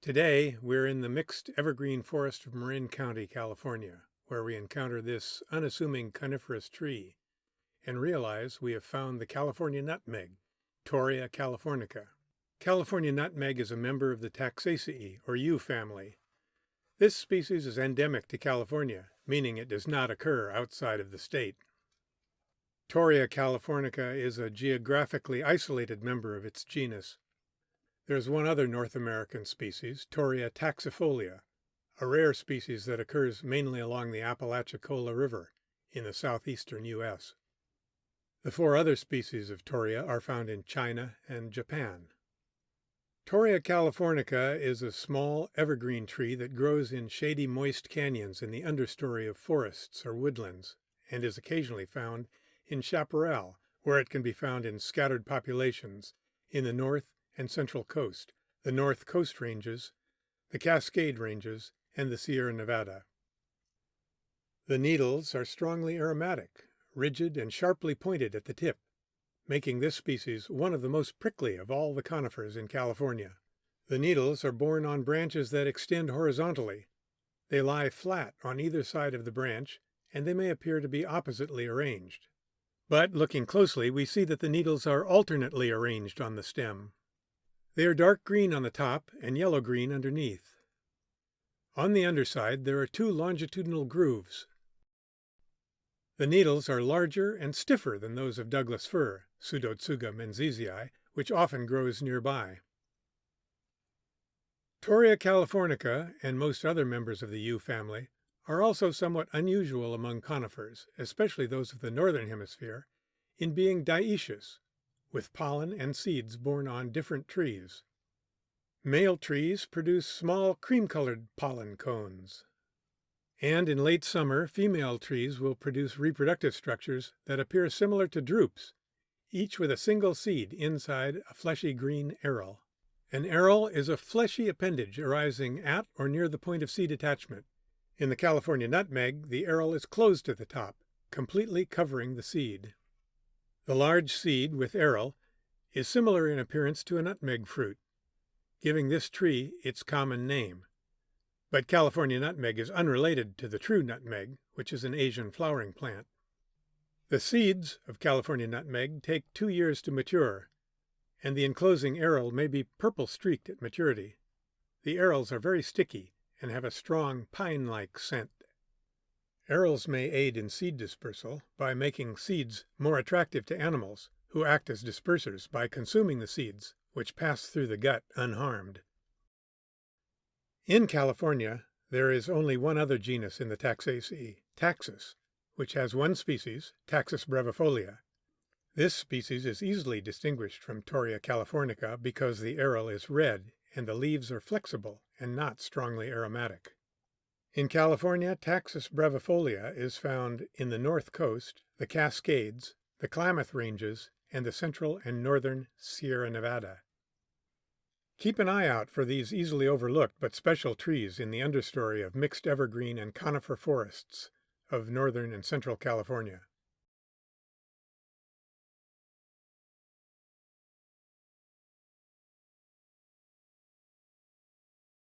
Today, we're in the mixed evergreen forest of Marin County, California, where we encounter this unassuming coniferous tree and realize we have found the California nutmeg, Torreya californica. California nutmeg is a member of the Taxaceae, or yew family. This species is endemic to California, meaning it does not occur outside of the state. Torreya californica is a geographically isolated member of its genus. There is one other North American species, Torreya taxifolia, a rare species that occurs mainly along the Apalachicola River in the southeastern U.S. The four other species of Torreya are found in China and Japan. Torreya californica is a small evergreen tree that grows in shady, moist canyons in the understory of forests or woodlands, and is occasionally found in chaparral, where it can be found in scattered populations in the north and central coast, the North Coast Ranges, the Cascade Ranges, and the Sierra Nevada. The needles are strongly aromatic, rigid and sharply pointed at the tip, making this species one of the most prickly of all the conifers in California. The needles are borne on branches that extend horizontally. They lie flat on either side of the branch, and they may appear to be oppositely arranged. But looking closely, we see that the needles are alternately arranged on the stem. They are dark green on the top and yellow-green underneath. On the underside, there are two longitudinal grooves. The needles are larger and stiffer than those of Douglas fir, Pseudotsuga menzisii, which often grows nearby. Torreya californica and most other members of the yew family are also somewhat unusual among conifers, especially those of the northern hemisphere, in being dioecious, with pollen and seeds borne on different trees. Male trees produce small cream-colored pollen cones. And in late summer, female trees will produce reproductive structures that appear similar to drupes, each with a single seed inside a fleshy green aril. An aril is a fleshy appendage arising at or near the point of seed attachment. In the California nutmeg, the aril is closed at the top, completely covering the seed. The large seed with aril is similar in appearance to a nutmeg fruit, giving this tree its common name. But California nutmeg is unrelated to the true nutmeg, which is an Asian flowering plant. The seeds of California nutmeg take 2 years to mature, and the enclosing aril may be purple-streaked at maturity. The arils are very sticky and have a strong pine-like scent. Arils may aid in seed dispersal by making seeds more attractive to animals, who act as dispersers by consuming the seeds, which pass through the gut unharmed. In California, there is only one other genus in the Taxaceae, Taxus, which has one species, Taxus brevifolia. This species is easily distinguished from Torreya californica because the aril is red and the leaves are flexible and not strongly aromatic. In California, Taxus brevifolia is found in the North Coast, the Cascades, the Klamath Ranges, and the central and northern Sierra Nevada. Keep an eye out for these easily overlooked but special trees in the understory of mixed evergreen and conifer forests of northern and central California.